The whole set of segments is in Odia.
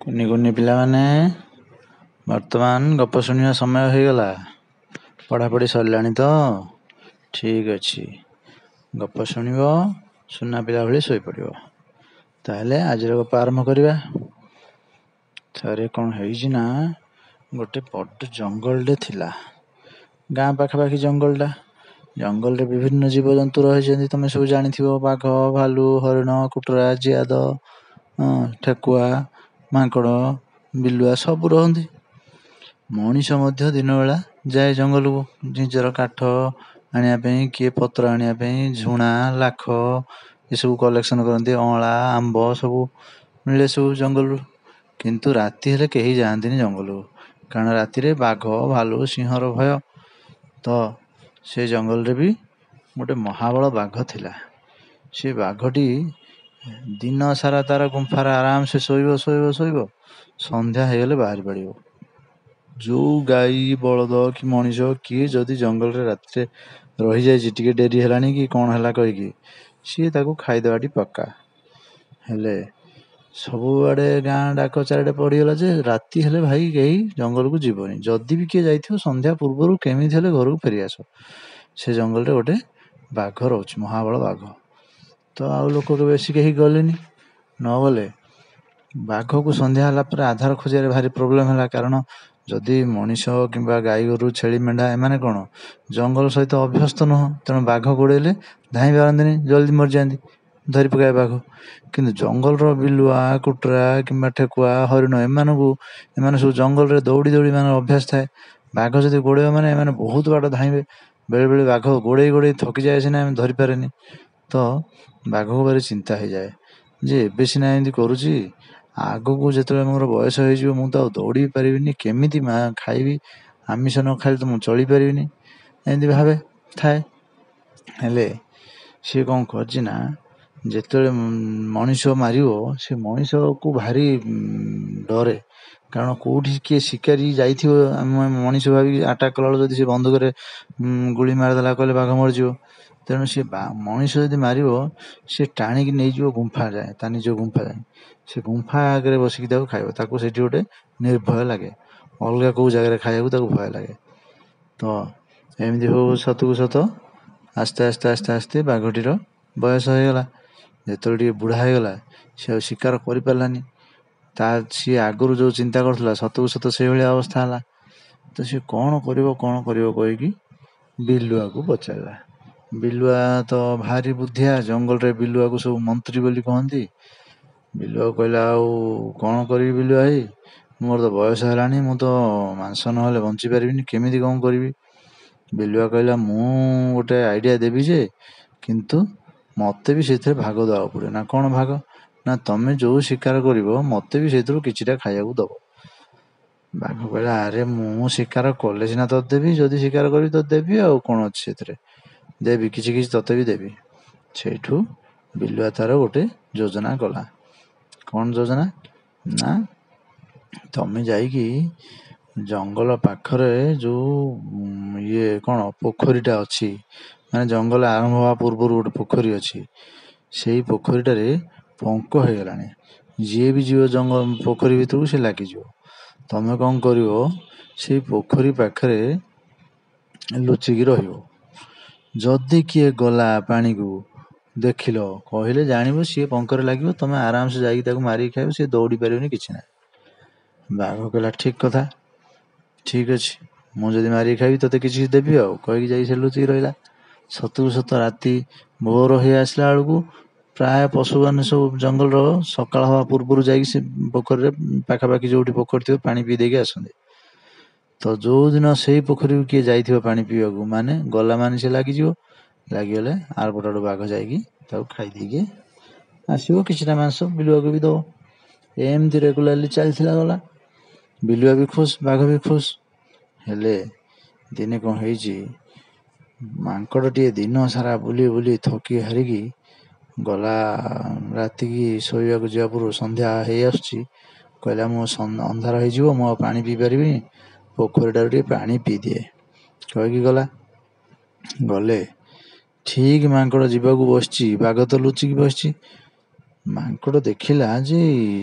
କୁନି କୁନି ପିଲାମାନେ ବର୍ତ୍ତମାନ ଗପ ଶୁଣିବା ସମୟ ହେଇଗଲା। ପଢ଼ାପଢ଼ି ସରିଲାଣି ତ? ଠିକ୍ ଅଛି, ଗପ ଶୁଣିବ, ସୁନା ପିଲା ଭଳି ଶୋଇପଡ଼ିବ। ତାହେଲେ ଆଜିର ଗପ ଆରମ୍ଭ କରିବା। ଥରେ କ'ଣ ହେଇଛି ନା, ଗୋଟେ ବଡ଼ ଜଙ୍ଗଲଟେ ଥିଲା। ଗାଁ ପାଖାପାଖି ଜଙ୍ଗଲଟା। ଜଙ୍ଗଲରେ ବିଭିନ୍ନ ଜୀବଜନ୍ତୁ ରହିଛନ୍ତି, ତମେ ସବୁ ଜାଣିଥିବ। ବାଘ, ଭାଲୁ, ହରିଣ, କୁଟୁରା, ଜିଆଦ, ଠେକୁଆ, ମାଙ୍କଡ଼, ବିଲୁଆ ସବୁ ରହନ୍ତି। ମଣିଷ ମଧ୍ୟ ଦିନବେଳା ଯାଏ ଜଙ୍ଗଲକୁ ନିଜର କାଠ ଆଣିବା ପାଇଁ, କିଏ ପତ୍ର ଆଣିବା ପାଇଁ, ଝୁଣା, ଲାଖ ଏସବୁ କଲେକ୍ସନ୍ କରନ୍ତି। ଅଁଳା, ଆମ୍ବ ସବୁ ମିଳେ ସବୁ ଜଙ୍ଗଲରୁ। କିନ୍ତୁ ରାତି ହେଲେ କେହି ଯାଆନ୍ତିନି ଜଙ୍ଗଲକୁ, କାରଣ ରାତିରେ ବାଘ, ଭାଲୁ, ସିଂହର ଭୟ। ତ ସେ ଜଙ୍ଗଲରେ ବି ଗୋଟେ ମହାବଳ ବାଘ ଥିଲା। ସେ ବାଘଟି ଦିନ ସାରା ତାର ଗୁମ୍ଫାରେ ଆରାମସେ ଶୋଇବ। ସନ୍ଧ୍ୟା ହେଇଗଲେ ବାହାରି ପଡ଼ିବ। ଯେଉଁ ଗାଈ, ବଳଦ କି ମଣିଷ କିଏ ଯଦି ଜଙ୍ଗଲରେ ରାତିରେ ରହିଯାଇଛି, ଟିକେ ଡେରି ହେଲାଣି କି କ'ଣ ହେଲା କହିକି, ସିଏ ତାକୁ ଖାଇଦେବାଟି ପକ୍କା। ହେଲେ ସବୁଆଡ଼େ ଗାଁ ଡାକ ଚାରିଆଡ଼େ ପଡ଼ିଗଲା ଯେ ରାତି ହେଲେ ଭାଇ କେହି ଜଙ୍ଗଲକୁ ଯିବନି। ଯଦି ବି କିଏ ଯାଇଥିବ ସନ୍ଧ୍ୟା ପୂର୍ବରୁ କେମିତି ହେଲେ ଘରକୁ ଫେରିଆସ। ସେ ଜଙ୍ଗଲରେ ଗୋଟେ ବାଘ ରହୁଛି, ମହାବଳ ବାଘ। ତ ଆଉ ଲୋକ ବେଶୀ କେହି ଗଲେନି। ନ ଗଲେ ବାଘକୁ ସନ୍ଧ୍ୟା ହେଲା ପରେ ଆଧାର ଖୋଜିବାରେ ଭାରି ପ୍ରୋବ୍ଲେମ୍ ହେଲା। କାରଣ ଯଦି ମଣିଷ କିମ୍ବା ଗାଈ ଗୋରୁ, ଛେଳି ମେଣ୍ଢା ଏମାନେ କ'ଣ ଜଙ୍ଗଲ ସହିତ ଅଭ୍ୟସ୍ତ ନୁହଁ, ତେଣୁ ବାଘ ଗୋଡ଼େଇଲେ ଧାଇଁ ପାରନ୍ତିନି, ଜଲ୍ଦି ମରିଯାଆନ୍ତି, ଧରି ପକାଏ ବାଘ। କିନ୍ତୁ ଜଙ୍ଗଲର ବିଲୁଆ, କୁଟୁରା କିମ୍ବା ଠେକୁଆ, ହରିଣ ଏମାନେ ସବୁ ଜଙ୍ଗଲରେ ଦୌଡ଼ି ଅଭ୍ୟାସ ଥାଏ। ବାଘ ଯଦି ଗୋଡ଼େଇବ ମାନେ ଏମାନେ ବହୁତ ବାଟ ଧାଇଁବେ। ବେଳେବେଳେ ବାଘ ଗୋଡ଼େଇ ଥକିଯାଏ ସିନା, ଆମେ ଧରିପାରେନି। ତ ବାଘକୁ ଭାରି ଚିନ୍ତା ହେଇଯାଏ ଯେ ଏବେ ସିନା ଏମିତି କରୁଛି, ଆଗକୁ ଯେତେବେଳେ ମୋର ବୟସ ହେଇଯିବ ମୁଁ ତ ଆଉ ଦୌଡ଼ି ପାରିବିନି, କେମିତି ଖାଇବି, ଆମିଷ ନ ଖାଇଲେ ତ ମୁଁ ଚଳିପାରିବିନି, ଏମିତି ଭାବେ ଥାଏ। ହେଲେ ସିଏ କ'ଣ କରିଛି ନା, ଯେତେବେଳେ ମଣିଷ ମାରିବ, ସେ ମଣିଷକୁ ଭାରି ଡରେ। କାରଣ କେଉଁଠି କିଏ ଶିକାରୀ ଯାଇଥିବ, ଆମେ ମଣିଷ ଭାବିକି ଆଟାକ୍ କଲାବେଳକୁ ଯଦି ସେ ବନ୍ଧୁକରେ ଗୁଳି ମାରିଦେଲା କହିଲେ ବାଘ ମରିଯିବ। ତେଣୁ ସେ ମଣିଷ ଯଦି ମାରିବ, ସେ ଟାଣିକି ନେଇଯିବ ଗୁମ୍ଫା ଯାଏ, ତା ନିଜ ଗୁମ୍ଫା ଯାଏ। ସେ ଗୁମ୍ଫା ଆଗରେ ବସିକି ତାକୁ ଖାଇବ। ତାକୁ ସେଠି ଗୋଟେ ନିର୍ଭୟ ଲାଗେ, ଅଲଗା କେଉଁ ଜାଗାରେ ଖାଇବାକୁ ତାକୁ ଭୟ ଲାଗେ। ତ ଏମିତି ହଉ ସତକୁ ସତ ଆସ୍ତେ ବାଘଟିର ବୟସ ହେଇଗଲା। ଯେତେବେଳେ ଟିକେ ବୁଢ଼ା ହେଇଗଲା, ସେ ଆଉ ଶିକାର କରିପାରିଲାନି। ସିଏ ଆଗରୁ ଯେଉଁ ଚିନ୍ତା କରୁଥିଲା, ସତକୁ ସତ ସେଇଭଳିଆ ଅବସ୍ଥା ହେଲା। ତ ସିଏ କ'ଣ କରିବ କହିକି ବିଲୁଆକୁ ପଚାରିଲା। ବିଲୁଆ ତ ଭାରି ବୁଦ୍ଧିଆ, ଜଙ୍ଗଲରେ ବିଲୁଆକୁ ସବୁ ମନ୍ତ୍ରୀ ବୋଲି କହନ୍ତି। ବିଲୁଆ କହିଲା, ଆଉ କ'ଣ କରିବି ବିଲୁଆ ଭାଇ, ମୋର ତ ବୟସ ହେଲାଣି, ମୁଁ ତ ମାଂସ ନହେଲେ ବଞ୍ଚିପାରିବିନି, କେମିତି କ'ଣ କରିବି? ବିଲୁଆ କହିଲା, ମୁଁ ଗୋଟେ ଆଇଡ଼ିଆ ଦେବି ଯେ, କିନ୍ତୁ ମୋତେ ବି ସେଥିରେ ଭାଗ ଦେବାକୁ ପଡ଼ିବ। ନା କ'ଣ ଭାଗ? ନା ତମେ ଯେଉଁ ଶିକାର କରିବ ମୋତେ ବି ସେଥିରୁ କିଛିଟା ଖାଇବାକୁ ଦେବ। ବାଘ କହିଲା, ଆରେ ମୁଁ ଶିକାର କଲେ ସିନା ତୋତେ ଦେବି, ଯଦି ଶିକାର କରିବି ତୋତେ ଦେବି, ଆଉ କ'ଣ ଅଛି ସେଥିରେ, ଦେବି କିଛି ତୋତେ ବି ଦେବି। ସେଇଠୁ ବିଲୁଆ ତାର ଗୋଟେ ଯୋଜନା କଲା। କ'ଣ ଯୋଜନା? ନା ତମେ ଯାଇକି ଜଙ୍ଗଲ ପାଖରେ ଯେଉଁ ପୋଖରୀଟା ଅଛି, ମାନେ ଜଙ୍ଗଲ ଆରମ୍ଭ ହେବା ପୂର୍ବରୁ ଗୋଟେ ପୋଖରୀ ଅଛି, ସେଇ ପୋଖରୀଟାରେ ପଙ୍କ ହେଇଗଲାଣି। ଯିଏ ବି ଯିବ ପୋଖରୀ ଭିତରକୁ ସେ ଲାଗିଯିବ। ତମେ କ'ଣ କରିବ, ସେଇ ପୋଖରୀ ପାଖରେ ଲୁଚିକି ରହିବ। ଯଦି କିଏ ଗଲା ପାଣିକୁ ଦେଖିଲ କହିଲେ ଜାଣିବ ସିଏ ପଙ୍କରେ ଲାଗିବ, ତମେ ଆରାମସେ ଯାଇକି ତାକୁ ମାରିକି ଖାଇବ, ସିଏ ଦୌଡ଼ି ପାରିବନି, କିଛି ନାହିଁ। ବାଘ କହିଲା, ଠିକ୍ କଥା, ଠିକ୍ ଅଛି, ମୁଁ ଯଦି ମାରିକି ଖାଇବି ତୋତେ କିଛି ଦେବି ଆଉ, କହିକି ଯାଇ ସେ ଲୁଚିକି ରହିଲା। ସତକୁ ସତ ରାତି ଭୋର ହେଇ ଆସିଲା ବେଳକୁ ପ୍ରାୟ ପଶୁମାନେ ସବୁ ଜଙ୍ଗଲର ସକାଳ ହେବା ପୂର୍ବରୁ ଯାଇକି ସେ ପୋଖରୀରେ ପାଖାପାଖି ଯେଉଁଠି ପୋଖରୀ ଥିବ ପାଣି ପିଇ ଦେଇକି ଆସନ୍ତି। ତ ଯେଉଁଦିନ ସେଇ ପୋଖରୀକୁ କିଏ ଯାଇଥିବ ପାଣି ପିଇବାକୁ, ମାନେ ଗଲା ମାନେ ସେ ଲାଗିଯିବ। ଲାଗିଗଲେ ଆର ପଟ ଆଡ଼ୁ ବାଘ ଯାଇକି ତାକୁ ଖାଇଦେଇକି ଆସିବ, କିଛିଟା ମାଂସ ବିଲୁଆକୁ ବି ଦେବ। ଏମିତି ରେଗୁଲାରଲି ଚାଲିଥିଲା ଗଲା। ବିଲୁଆ ବି ଖୁସ୍, ବାଘ ବି ଖୁସ୍। ହେଲେ ଦିନେ କ'ଣ ହେଇଛି, ମାଙ୍କଡ଼ଟିଏ ଦିନ ସାରା ବୁଲି ଥକି ହାରିକି ଗଲା। ରାତିକି ଶୋଇବାକୁ ଯିବା ପୂର୍ବରୁ ସନ୍ଧ୍ୟା ହେଇ ଆସୁଛି, କହିଲା ମୁଁ ଅନ୍ଧାର ହେଇଯିବ, ମୁଁ ଆଉ ପାଣି ପିଇ ପାରିବିନି, ପୋଖରୀଟାରୁ ଟିକେ ପାଣି ପିଇଦିଏ କହିକି ଗଲେ। ଠିକ୍ ମାଙ୍କଡ଼ ଯିବାକୁ ବସିଛି, ବାଘ ତ ଲୁଚିକି ବସିଛି। ମାଙ୍କଡ଼ ଦେଖିଲା ଯେ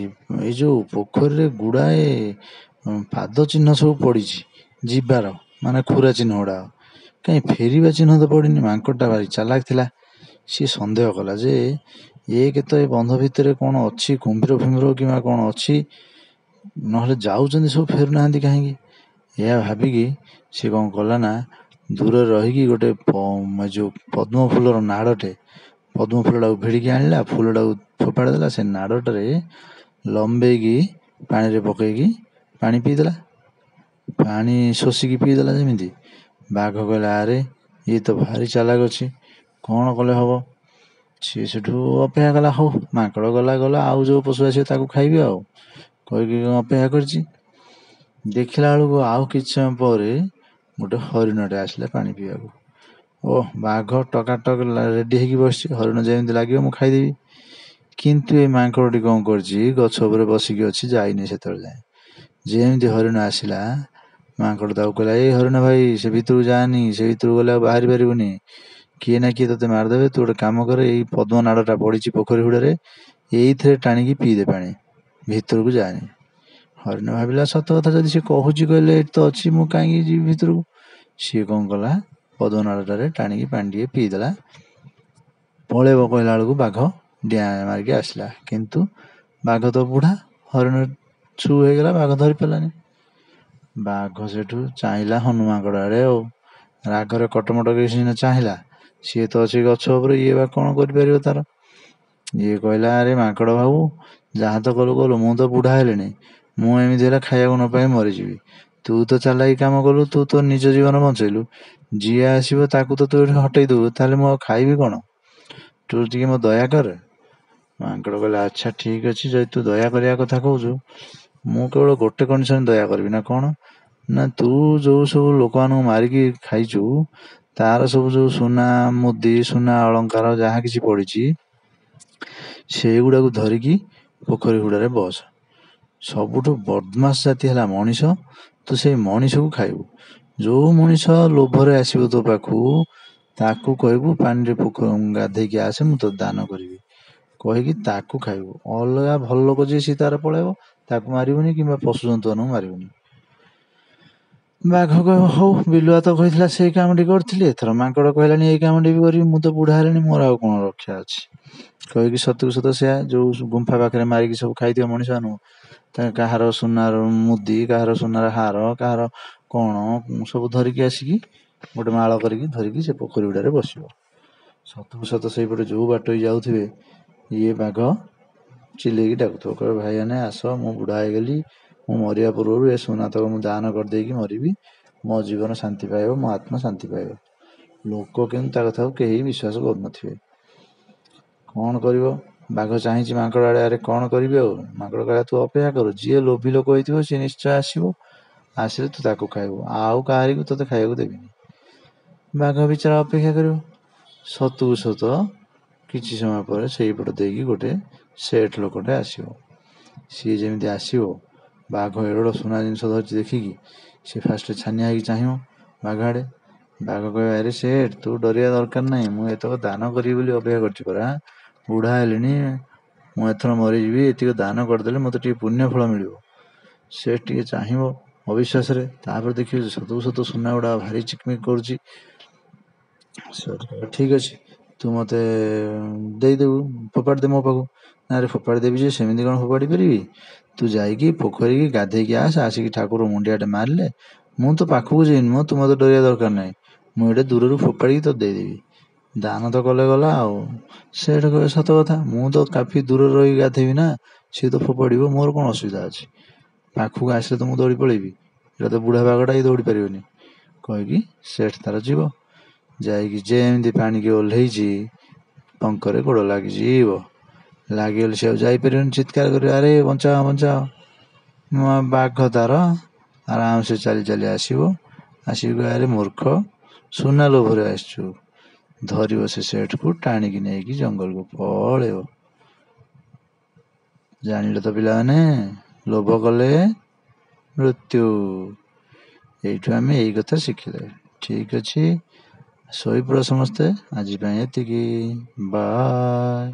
ଏଇ ଯୋଉ ପୋଖରୀରେ ଗୁଡ଼ାଏ ପାଦ ଚିହ୍ନ ସବୁ ପଡ଼ିଛି ଯିବାର, ମାନେ ଖୁରା ଚିହ୍ନ ଗୁଡ଼ାକ। କାହିଁ ଫେରିବା ଚିହ୍ନ ତ ପଡ଼ିନି। ମାଙ୍କଡ଼ଟା ଭାରି ଚାଲାକ ଥିଲା। ସିଏ ସନ୍ଦେହ କଲା ଯେ ତ ଏ ବନ୍ଧ ଭିତରେ କ'ଣ ଅଛି, କୁମ୍ଭୀର ଫୁମ୍ଭୀର କିମ୍ବା କ'ଣ ଅଛି, ନହେଲେ ଯାଉଛନ୍ତି ସବୁ ଫେରୁନାହାନ୍ତି କାହିଁକି। ଏହା ଭାବିକି ସେ କ'ଣ କଲା ନା ଦୂରରେ ରହିକି ଗୋଟେ ଯେଉଁ ପଦ୍ମ ଫୁଲର ନାଡ଼ଟେ, ପଦ୍ମ ଫୁଲଟାକୁ ଭିଡ଼ିକି ଆଣିଲା, ଫୁଲଟାକୁ ଫୋପାଡ଼ି ଦେଲା। ସେ ନାଡ଼ଟାରେ ଲମ୍ବେଇକି ପାଣିରେ ପକେଇକି ପାଣି ପିଇଦେଲା। ପାଣି ଶୋଷିକି ପିଇଦେଲା ଯେମିତି। ବାଘ କହିଲା, ଆରେ ଇଏ ତ ଭାରି ଚାଲାକ ଅଛି, କ'ଣ କଲେ ହବ। ସିଏ ସେଠୁ ଅପେକ୍ଷା କଲା, ହଉ ମାଙ୍କଡ଼ ଗଲା ଗଲା, ଆଉ ଯେଉଁ ପଶୁ ଆସିବ ତାକୁ ଖାଇବି ଆଉ କହିକି ଅପେକ୍ଷା କରିଛି। ଦେଖିଲା ବେଳକୁ ଆଉ କିଛି ସମୟ ପରେ ଗୋଟେ ହରିଣଟେ ଆସିଲା ପାଣି ପିଇବାକୁ। ବାଘ ଟକାଟକ ରେଡ଼ି ହେଇକି ବସିଛି, ହରିଣ ଯେମିତି ଲାଗିବ ମୁଁ ଖାଇଦେବି। କିନ୍ତୁ ଏ ମାଙ୍କଡ଼ଟି କ'ଣ କରିଛି, ଗଛ ଉପରେ ବସିକି ଅଛି, ଯାଇନି ସେତେବେଳେ ଯାଏଁ। ଯେମିତି ହରିଣ ଆସିଲା, ମାଙ୍କଡ଼ ତାକୁ କହିଲା, ଏଇ ହରିଣ ଭାଇ, ସେ ଭିତରକୁ ଯାଆନି, ସେ ଭିତରକୁ ଗଲେ ଆଉ ବାହାରି ପାରିବୁନି, କିଏ ନା କିଏ ତୋତେ ମାରିଦେବେ। ତୁ ଗୋଟେ କାମ କରେ, ଏଇ ପଦ୍ମ ନାଡ଼ଟା ପଡ଼ିଛି ପୋଖରୀ ହୁଡ଼ାରେ, ଏଇଥିରେ ଟାଣିକି ପିଇଦେ ପାଣି, ଭିତରକୁ ଯାଆନି। ହରିଣ ଭାବିଲା, ସତ କଥା ଯଦି ସେ କହୁଛି କହିଲେ ଏଠି ତ ଅଛି, ମୁଁ କାହିଁକି ଯିବି ଭିତରକୁ। ସିଏ କ'ଣ କଲା, ପଦ୍ମ ନାଡ଼ଟାରେ ଟାଣିକି ପାଣି ଟିକେ ପିଇଦେଲା। ପଳେଇବ କହିଲା ବେଳକୁ ବାଘ ଡିଆଁ ମାରିକି ଆସିଲା। କିନ୍ତୁ ବାଘ ତ ବୁଢ଼ା, ହରିଣ ଛୁ ହେଇଗଲା, ବାଘ ଧରି ପାରିଲାନି। ବାଘ ସେଠୁ ଚାହିଁଲା ହନୁ ମାଙ୍କଡ଼ ଆଡ଼େ। ଆଉ ରାଗରେ କଟମଟ କରି ସିନା ଚାହିଁଲା, ସିଏ ତ ଅଛି ଗଛ ଉପରେ, ଇଏ ବା କ'ଣ କରିପାରିବ ତାର। ଇଏ କହିଲା, ଆରେ ମାଙ୍କଡ଼ ବାବୁ, ଯାହା ତ କଲୁ କଲୁ, ମୁଁ ତ ବୁଢ଼ା ହେଲିଣି, ମୁଁ ଏମିତି ହେଲେ ଖାଇବାକୁ ନ ପାଇ ମରିଯିବି। ତୁ ତ ଚାଲାକି କାମ କଲୁ, ତୁ ତ ନିଜ ଜୀବନ ବଞ୍ଚେଇଲୁ, ଯିଏ ଆସିବ ତାକୁ ତ ତୁ ଏଠି ହଟେଇ ଦେବୁ, ତାହେଲେ ମୁଁ ଆଉ ଖାଇବି କ'ଣ। ତୁ ଟିକେ ମୋ ଦୟା କର। ମାଙ୍କଡ଼ କହିଲା, ଆଚ୍ଛା ଠିକ୍ ଅଛି, ଯଦି ତୁ ଦୟା କରିବା କଥା କହୁଛୁ, ମୁଁ କେବଳ ଗୋଟେ କଣ୍ଡିସନ୍ ଦୟା କରିବି। ନା କ'ଣ? ନା ତୁ ଯେଉଁ ସବୁ ଲୋକମାନଙ୍କୁ ମାରିକି ଖାଇଛୁ, ତାର ସବୁ ଯେଉଁ ସୁନା ମୁଦି, ସୁନା ଅଳଙ୍କାର ଯାହା କିଛି ପଡ଼ିଛି, ସେଇଗୁଡ଼ାକୁ ଧରିକି ପୋଖରୀ ହୁଡ଼ାରେ ବସ। ସବୁଠୁ ବଦମାସ ଜାତି ହେଲା ମଣିଷ, ତୁ ସେଇ ମଣିଷକୁ ଖାଇବୁ। ଯେଉଁ ମଣିଷ ଲୋଭରେ ଆସିବ ତୋ ପାଖକୁ, ତାକୁ କହିବୁ ପାଣିରେ ଗାଧେଇକି ଆସେ, ମୁଁ ତୋତେ ଦାନ କରିବି କହିକି ତାକୁ ଖାଇବୁ। ଅଲଗା ଭଲ ଲୋକ ଯିଏ, ସିଏ ତାର ପଳେଇବ, ତାକୁ ମାରିବୁନି କିମ୍ବା ପଶୁଜନ୍ତୁ ମାନଙ୍କୁ ମାରିବୁନି। ବାଘ କହିବ, ହଉ, ବିଲୁଆ ତ କହିଥିଲା ସେଇ କାମଟି କରିଥିଲି, ଏଥର ମାଙ୍କଡ଼ କହିଲାଣି ଏଇ କାମଟି ବି କରିବି, ମୁଁ ତ ବୁଢ଼ା ହେଲିଣି, ମୋର ଆଉ କ'ଣ ରକ୍ଷା ଅଛି କହିକି ସତକୁ ସତ ସେୟା ଯେଉଁ ଗୁମ୍ଫା ପାଖରେ ମାରିକି ସବୁ ଖାଇଥିବ ମଣିଷମାନଙ୍କୁ, କାହାର ସୁନାର ମୁଦି, କାହାର ସୁନାର ହାର, କାହାର କ'ଣ ସବୁ ଧରିକି ଆସିକି ଗୋଟେ ମାଳ କରିକି ଧରିକି ସେ ପୋଖରୀ ହୁଡ଼ାରେ ବସିବ। ସତକୁ ସତ ସେଇପଟେ ଯେଉଁ ବାଟୋଇ ଯାଉଥିବେ, ଇଏ ବାଘ ଚିଲେଇକି ଡାକୁଥିବ, କହିବ, ଭାଇମାନେ ଆସ, ମୁଁ ବୁଢ଼ା ହେଇଗଲି, ମୁଁ ମରିବା ପୂର୍ବରୁ ଏ ସୁନା ତକ ମୁଁ ଦାନ କରିଦେଇକି ମରିବି, ମୋ ଜୀବନ ଶାନ୍ତି ପାଇବ, ମୋ ଆତ୍ମା ଶାନ୍ତି ପାଇବ। ଲୋକ କିନ୍ତୁ ତା କଥାକୁ କେହି ବିଶ୍ୱାସ କରୁନଥିବେ। କ'ଣ କରିବ? ବାଘ ଚାହିଁଛି ମାଙ୍କଡ଼ ଆଡ଼େ, ଆରେ କ'ଣ କରିବି ଆଉ। ମାଙ୍କଡ଼ କହିଲା, ତୁ ଅପେକ୍ଷା କରୁ, ଯିଏ ଲୋଭି ଲୋକ ହେଇଥିବ ସିଏ ନିଶ୍ଚୟ ଆସିବ, ଆସିଲେ ତୁ ତାକୁ ଖାଇବୁ, ଆଉ କାହାରିକୁ ତୋତେ ଖାଇବାକୁ ଦେବିନି। ବାଘ ବିଚାରା ଅପେକ୍ଷା କରିବ। ସତକୁ ସତ କିଛି ସମୟ ପରେ ସେଇପଟ ଦେଇକି ଗୋଟେ ସେଠ ଲୋକଟେ ଆସିବ। ସିଏ ଯେମିତି ଆସିବ, ବାଘ ଏଡ଼େ ସୁନା ଜିନିଷ ଧରିଛି ଦେଖିକି ସେ ଫାଷ୍ଟ ଛାନିଆ ହେଇକି ଚାହିଁବ ବାଘ ଆଡ଼େ। ବାଘ କହିବ, ଆରେ ସେଠ, ତୁ ଡରିବା ଦରକାର ନାହିଁ, ମୁଁ ଏତକ ଦାନ କରିବି ବୋଲି ଅପେକ୍ଷା କରିଛି ପରା, ବୁଢ଼ା ହେଲିଣି, ମୁଁ ଏଥର ମରିଯିବି, ଏତିକ ଦାନ କରିଦେଲେ ମୋତେ ଟିକେ ପୁଣ୍ୟ ଫଳ ମିଳିବ। ସେ ଟିକେ ଚାହିଁବ ଅବିଶ୍ୱାସରେ, ତାପରେ ଦେଖିବ ସତକୁ ସତ ସୁନା ଗୁଡ଼ା ଭାରି ଚିକମିକ କରୁଛି। ଠିକ୍ ଅଛି, ତୁ ମୋତେ ଦେଇଦେବୁ, ଫୋପାଡ଼ି ଦେ ମୋ ପାଖକୁ। ନାରେ ଫୋପାଡ଼ି ଦେବି ଯେ, ସେମିତି କ'ଣ ଫୋପାଡ଼ି ପାରିବି, ତୁ ଯାଇକି ପୋଖରୀକି ଗାଧେଇକି ଆସେ, ଆସିକି ଠାକୁର ମୁଣ୍ଡିଆଟେ ମାରିଲେ, ମୁଁ ତ ପାଖକୁ ଯାଇନି, ତୁ ମୋତେ ଡରିବା ଦରକାର ନାହିଁ, ମୁଁ ଏଇଟା ଦୂରରୁ ଫୋପାଡ଼ିକି ତୋତେ ଦେଇଦେବି, ଦାନ ତ କଲେ ଗଲା ଆଉ। ସେଟା କହିବେ, ସତ କଥା, ମୁଁ ତ କାଫି ଦୂରରେ ରହିକି ଗାଧେଇବି ନା, ସିଏ ତ ଫୋପାଡ଼ିବ, ମୋର କ'ଣ ଅସୁବିଧା ଅଛି, ପାଖକୁ ଆସିଲେ ତ ମୁଁ ଦୌଡ଼ି ପଳେଇବି, ଏଇଟା ତ ବୁଢ଼ା ବାଘଟା, ଇଏ ଦୌଡ଼ି ପାରିବନି କହିକି ସେଠ ତାର ଯିବ। ଯାଇକି ଯେମିତି ପାଣିକି ଓହ୍ଲେଇଛି, ପଙ୍କରେ ଗୋଡ଼ ଲାଗିଯିବ, ଲାଗିଗଲେ ସେ ଆଉ ଯାଇପାରିବନି, ଚିତ୍କାର କରିବ, ଆରେ ବଞ୍ଚାଅ ବଞ୍ଚାଅ। ବାଘ ତାର ଆରାମସେ ଚାଲି ଚାଲି ଆସିବ, ଆସିକି, ଆରେ ମୂର୍ଖ, ସୁନା ଲୋଭରେ ଆସିଛୁ, ଧରିବ ସେ ସେଠକୁ, ଟାଣିକି ନେଇକି ଜଙ୍ଗଲକୁ ପଳେଇବ। ଜାଣିଲ ତ ପିଲାମାନେ, ଲୋଭ କଲେ ମୃତ୍ୟୁ। ଏଇଠୁ ଆମେ ଏଇ କଥା ଶିଖିଲେ। ଠିକ୍ ଅଛି, ଶୋଇପଡ଼ ସମସ୍ତେ, ଆଜି ପାଇଁ ଏତିକି, ବାଏ।